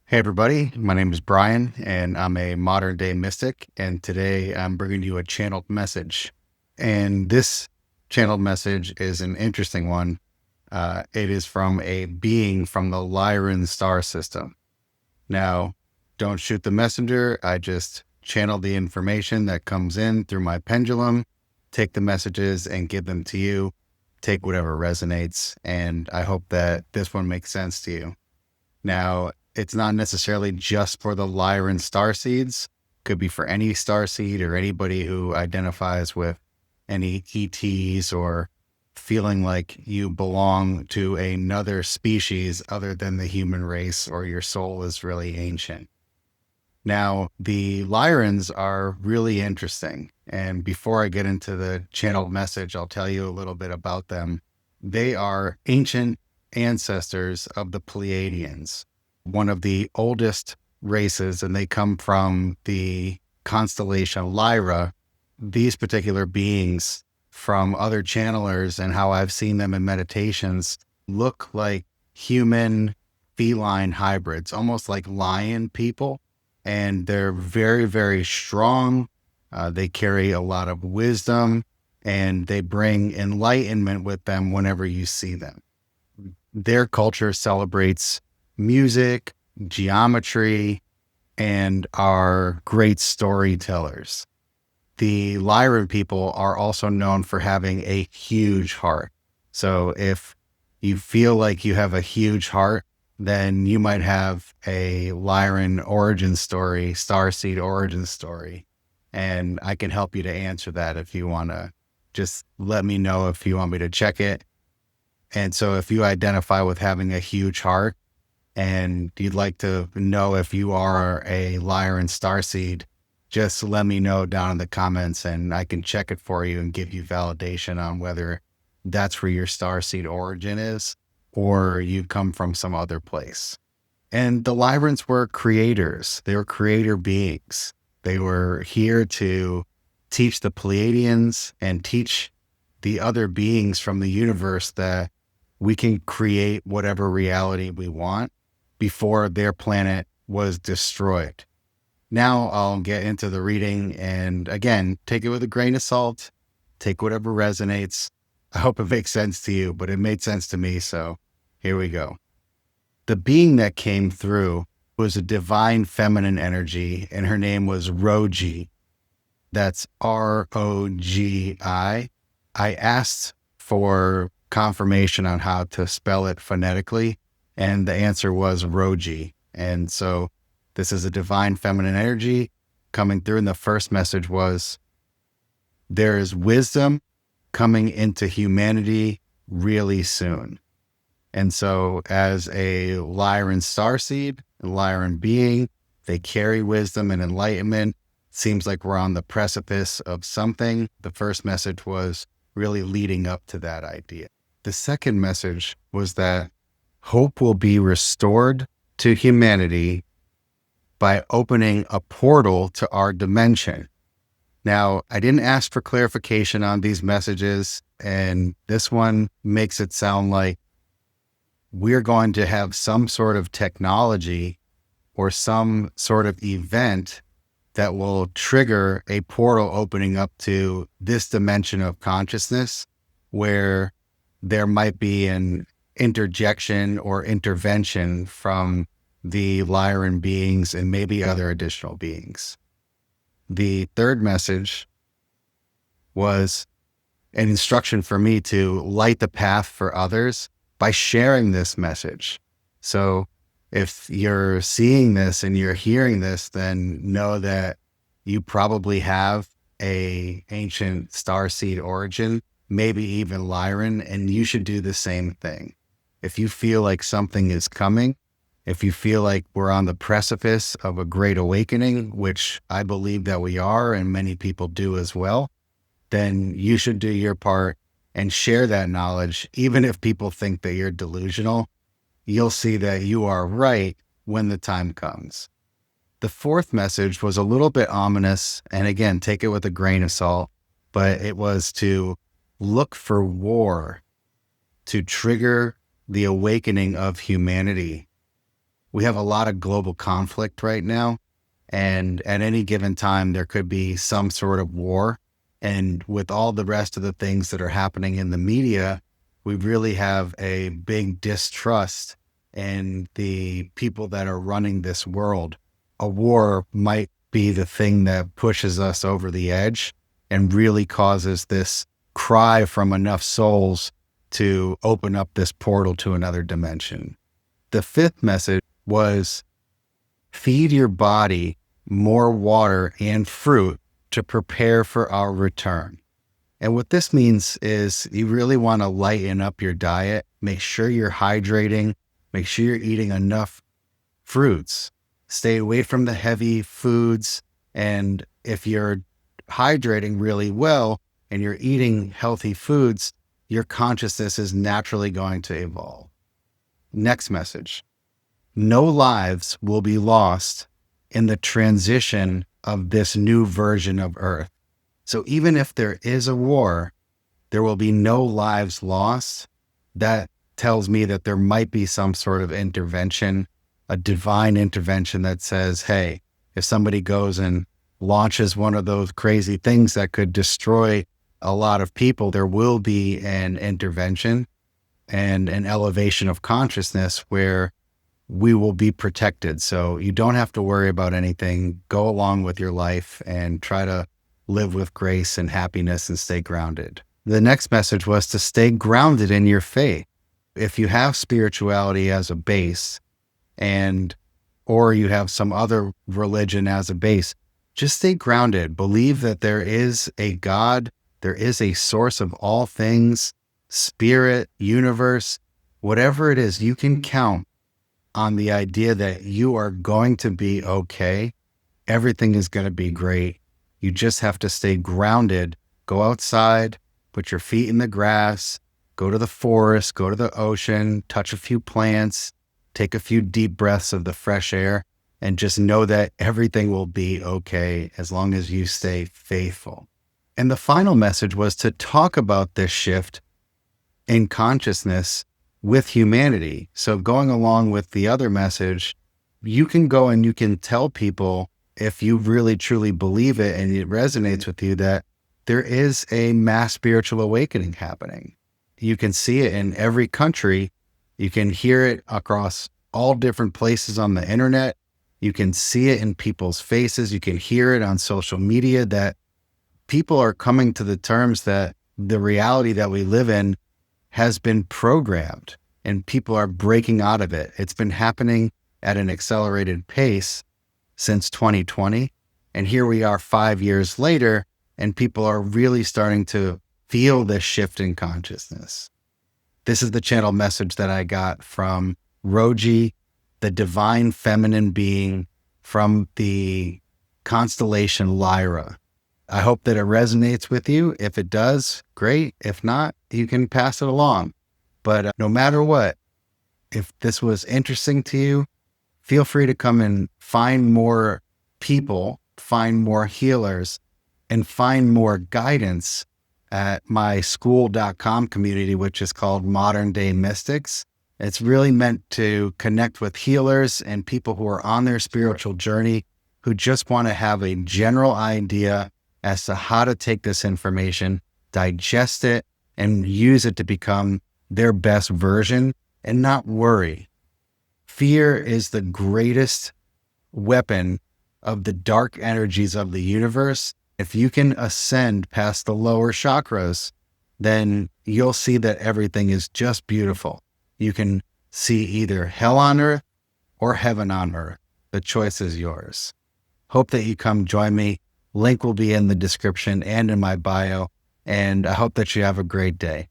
Hey everybody, my name is Brian and I'm a modern day mystic, and today I'm bringing you a channeled message. And this channeled message is an interesting one. It is from a being from the Lyran star system. Now, don't shoot the messenger. I just channel the information that comes in through my pendulum, take the messages and give them to you. Take whatever resonates, and I hope that this one makes sense to you. Now, it's not necessarily just for the Lyran starseeds. Could be for any starseed or anybody who identifies with any ETs or feeling like you belong to another species other than the human race or your soul is really ancient. Now, the Lyrans are really interesting. And before I get into the channeled message, I'll tell you a little bit about them. They are ancient ancestors of the Pleiadians, one of the oldest races, and they come from the constellation Lyra. These particular beings, from other channelers and how I've seen them in meditations, look like human feline hybrids, almost like lion people, and they're very, very strong. They carry a lot of wisdom and they bring enlightenment with them whenever you see them. Their culture celebrates music, geometry, and are great storytellers. The Lyran people are also known for having a huge heart. So if you feel like you have a huge heart, then you might have a Lyran origin story, Starseed origin story. And I can help you to answer that if you want to. Just let me know if you want me to check it. And so if you identify with having a huge heart and you'd like to know if you are a Lyran Starseed, just let me know down in the comments and I can check it for you and give you validation on whether that's where your starseed origin is or you come from some other place. And the Lyrans were creators. They were creator beings. They were here to teach the Pleiadians and teach the other beings from the universe that we can create whatever reality we want before their planet was destroyed. Now I'll get into the reading, and again, take it with a grain of salt, take whatever resonates. I hope it makes sense to you, but it made sense to me, so here we go. The being that came through was a divine feminine energy, and her name was Rogi. That's Rogi. I asked for confirmation on how to spell it phonetically, and the answer was Rogi. And so this is a divine feminine energy coming through. And the first message was, there is wisdom coming into humanity really soon. And so as a Lyran starseed, a Lyran being, they carry wisdom and enlightenment. Seems like we're on the precipice of something. The first message was really leading up to that idea. The second message was that hope will be restored to humanity by opening a portal to our dimension. Now, I didn't ask for clarification on these messages, and this one makes it sound like we're going to have some sort of technology or some sort of event that will trigger a portal opening up to this dimension of consciousness where there might be an interjection or intervention from the Lyran beings and maybe other additional beings. The third message was an instruction for me to light the path for others by sharing this message. So if you're seeing this and you're hearing this, then know that you probably have a ancient starseed origin, maybe even Lyran, and you should do the same thing. If you feel like something is coming, if you feel like we're on the precipice of a great awakening, which I believe that we are, and many people do as well, then you should do your part and share that knowledge. Even if people think that you're delusional, you'll see that you are right when the time comes. The fourth message was a little bit ominous, and again, take it with a grain of salt, but it was to look for war to trigger the awakening of humanity, we have a lot of global conflict right now. And at any given time, there could be some sort of war. And with all the rest of the things that are happening in the media, we really have a big distrust in the people that are running this world. A war might be the thing that pushes us over the edge and really causes this cry from enough souls to open up this portal to another dimension. The fifth message was feed your body more water and fruit to prepare for our return. And what this means is you really want to lighten up your diet. Make sure you're hydrating. Make sure you're eating enough fruits. Stay away from the heavy foods. And if you're hydrating really well and you're eating healthy foods, your consciousness is naturally going to evolve. Next message. No lives will be lost in the transition of this new version of Earth. So even if there is a war, there will be no lives lost. That tells me that there might be some sort of intervention, a divine intervention that says, hey, if somebody goes and launches one of those crazy things that could destroy a lot of people, there will be an intervention and an elevation of consciousness where we will be protected. So you don't have to worry about anything. Go along with your life and try to live with grace and happiness and stay grounded. The next message was to stay grounded in your faith. If you have spirituality as a base or you have some other religion as a base, just stay grounded. Believe that there is a God, there is a source of all things, spirit, universe, whatever it is, you can count on the idea that you are going to be okay. Everything is going to be great. You just have to stay grounded. Go outside, put your feet in the grass, go to the forest, go to the ocean, touch a few plants, take a few deep breaths of the fresh air, and just know that everything will be okay as long as you stay faithful. And the final message was to talk about this shift in consciousness with humanity. So going along with the other message, you can go and you can tell people, if you really truly believe it and it resonates with you, that there is a mass spiritual awakening happening. You can see it in every country. You can hear it across all different places on the internet. You can see it in people's faces. You can hear it on social media that people are coming to the terms that the reality that we live in has been programmed and people are breaking out of it. It's been happening at an accelerated pace since 2020. And here we are 5 years later, and people are really starting to feel this shift in consciousness. This is the channel message that I got from Rogi, the divine feminine being from the constellation Lyra. I hope that it resonates with you. If it does, great. If not, you can pass it along. But no matter what, if this was interesting to you, feel free to come and find more people, find more healers, and find more guidance at my school.com community, which is called Modern Day Mystics. It's really meant to connect with healers and people who are on their spiritual journey, who just want to have a general idea as to how to take this information, digest it, and use it to become their best version and not worry. Fear is the greatest weapon of the dark energies of the universe. If you can ascend past the lower chakras, then you'll see that everything is just beautiful. You can see either hell on earth or heaven on earth. The choice is yours. Hope that you come join me. Link will be in the description and in my bio. And I hope that you have a great day.